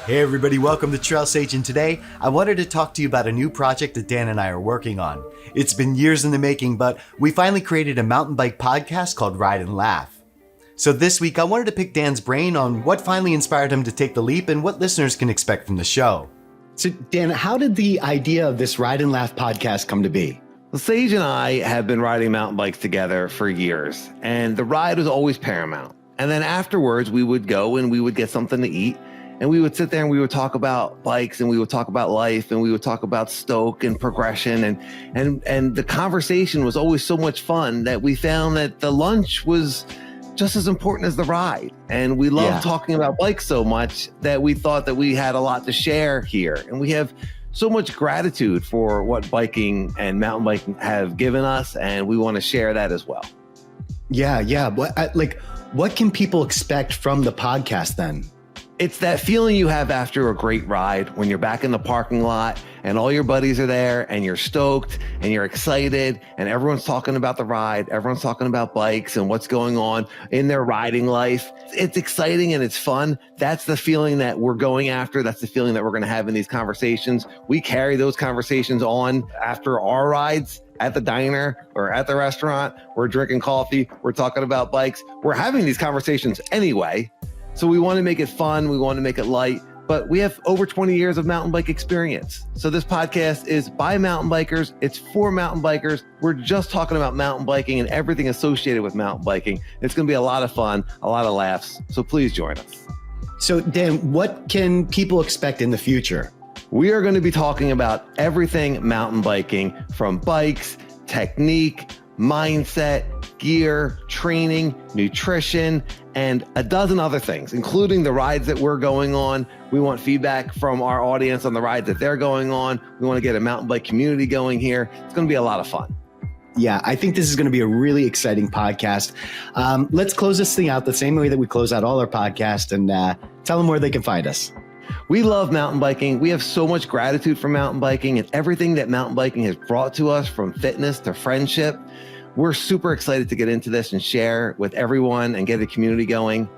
Hey everybody, welcome to TrailSage, and today I wanted to talk to you about a new project that Dan and I are working on. It's been years in the making, but we finally created a mountain bike podcast called Ride and Laugh. So this week I wanted to pick Dan's brain on what finally inspired him to take the leap and what listeners can expect from the show. So Dan, how did the idea of this Ride and Laugh podcast come to be? Well, Sage and I have been riding mountain bikes together for years, and the ride was always paramount. And then afterwards we would go and we would get something to eat. And we would sit there and we would talk about bikes and we would talk about life and we would talk about stoke and progression. And the conversation was always so much fun that we found that the lunch was just as important as the ride. And we loved talking about bikes so much that we thought that we had a lot to share here. And we have so much gratitude for what biking and mountain biking have given us. And we want to share that as well. Yeah. What can people expect from the podcast then? It's that feeling you have after a great ride when you're back in the parking lot and all your buddies are there and you're stoked and you're excited and everyone's talking about the ride. Everyone's talking about bikes and what's going on in their riding life. It's exciting and it's fun. That's the feeling that we're going after. That's the feeling that we're going to have in these conversations. We carry those conversations on after our rides. At the diner or at the restaurant, we're drinking coffee. We're talking about bikes. We're having these conversations anyway. So we want to make it fun. We want to make it light, but we have over 20 years of mountain bike experience. So this podcast is by mountain bikers. It's for mountain bikers. We're just talking about mountain biking and everything associated with mountain biking. It's going to be a lot of fun, a lot of laughs. So please join us. So Dan, what can people expect in the future? We are going to be talking about everything mountain biking, from bikes, technique, mindset, gear, training, nutrition, and a dozen other things, including the rides that we're going on. We want feedback from our audience on the rides that they're going on. We want to get a mountain bike community going here. It's going to be a lot of fun. Yeah, I think this is going to be a really exciting podcast. Let's close this thing out the same way that we close out all our podcasts, and tell them where they can find us. We love mountain biking. We have so much gratitude for mountain biking and everything that mountain biking has brought to us, from fitness to friendship. We're super excited to get into this and share with everyone and get a community going.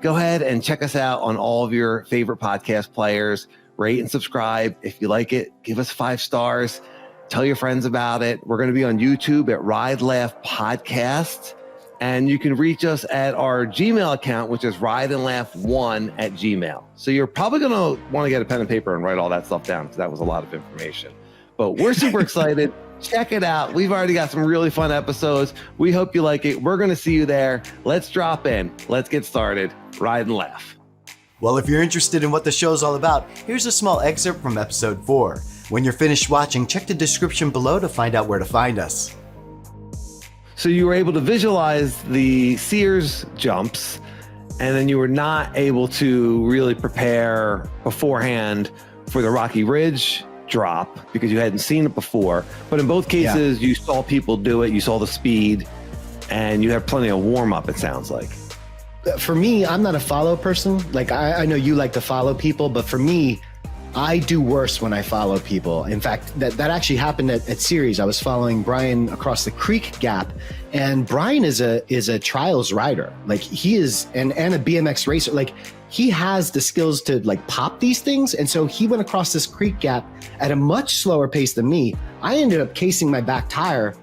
Go ahead and check us out on all of your favorite podcast players. Rate and subscribe. If you like it, give us 5 stars. Tell your friends about it. We're going to be on YouTube at Ride Laugh Podcast. And you can reach us at our Gmail account, which is rideandlaugh1@gmail. So you're probably going to want to get a pen and paper and write all that stuff down, because that was a lot of information. But we're super excited. Check it out. We've already got some really fun episodes. We hope you like it. We're going to see you there. Let's drop in. Let's get started. Ride and laugh. Well, if you're interested in what the show's all about, here's a small excerpt from episode 4. When you're finished watching, check the description below to find out where to find us. So you were able to visualize the Sears jumps, and then you were not able to really prepare beforehand for the Rocky Ridge drop because you hadn't seen it before. But in both cases, you saw people do it, you saw the speed, and you have plenty of warm up, it sounds like. For me, I'm not a follow person. Like I know you like to follow people, but for me, I do worse when I follow people. In fact, that actually happened at Series. I was following Brian across the creek gap, and Brian is a trials rider. Like he is, and a BMX racer. Like he has the skills to like pop these things. And so he went across this creek gap at a much slower pace than me. I ended up casing my back tire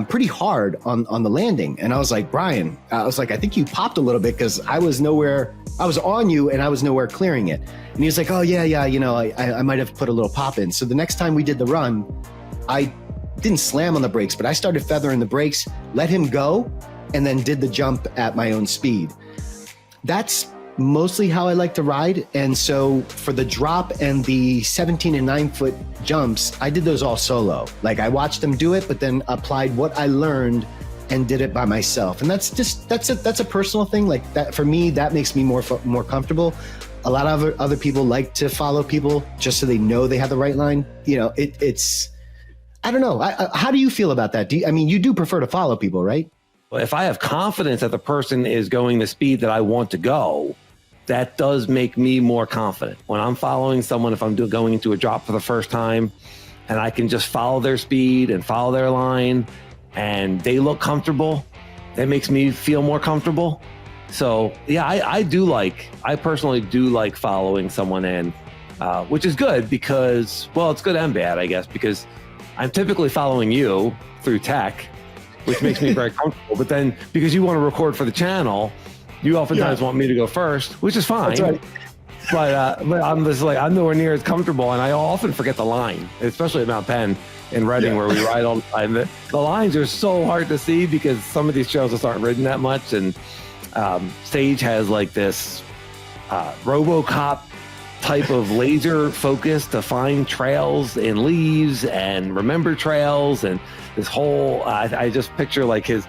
pretty hard on the landing. And I was like, Brian, I think you popped a little bit because I was on you and I was nowhere clearing it. And he was like, oh yeah, I might have put a little pop in. So the next time we did the run, I didn't slam on the brakes, but I started feathering the brakes, let him go, and then did the jump at my own speed. That's mostly how I like to ride. And so for the drop and the 17 and 9 foot jumps, I did those all solo. Like I watched them do it, but then applied what I learned and did it by myself. And that's a personal thing. Like that for me, that makes me more comfortable. A lot of other people like to follow people just so they know they have the right line. You know, it's I don't know. How do you feel about that? You do prefer to follow people, right? Well, if I have confidence that the person is going the speed that I want to go, that does make me more confident. When I'm following someone, if I'm going into a drop for the first time and I can just follow their speed and follow their line and they look comfortable, that makes me feel more comfortable. So yeah, I personally do like following someone in which is good because, well, it's good and bad, I guess, because I'm typically following you through tech, which makes me very comfortable. But then because you want to record for the channel, you oftentimes want me to go first, which is fine. That's right. But I'm just like, I'm nowhere near as comfortable, and I often forget the line, especially at Mount Penn in Reading, where we ride all the time. The lines are so hard to see because some of these trails just aren't ridden that much. And Sage has like this RoboCop type of laser focus to find trails in leaves and remember trails, and this whole I just picture like his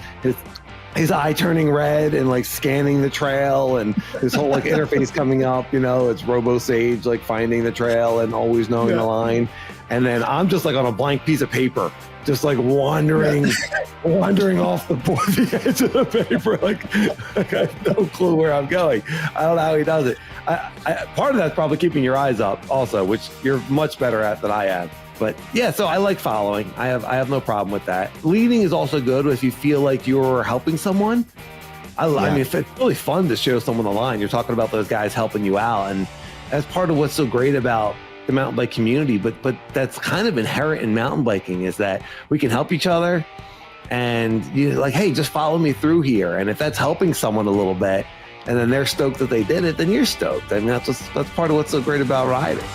eye turning red and like scanning the trail, and this whole like interface coming up, you know, it's RoboSage like finding the trail and always knowing the line. And then I'm just like on a blank piece of paper, just like wandering off the edge of the paper, like I have no clue where I'm going. I don't know how he does it. Part of that's probably keeping your eyes up also, which you're much better at than I am. But yeah, so I like following. I have no problem with that. Leading is also good if you feel like you're helping someone. I mean, it's really fun to show someone the line. You're talking about those guys helping you out, and that's part of what's so great about the mountain bike community. But that's kind of inherent in mountain biking, is that we can help each other, and you're like, hey, just follow me through here. And if that's helping someone a little bit, and then they're stoked that they did it, then you're stoked. I mean, that's part of what's so great about riding.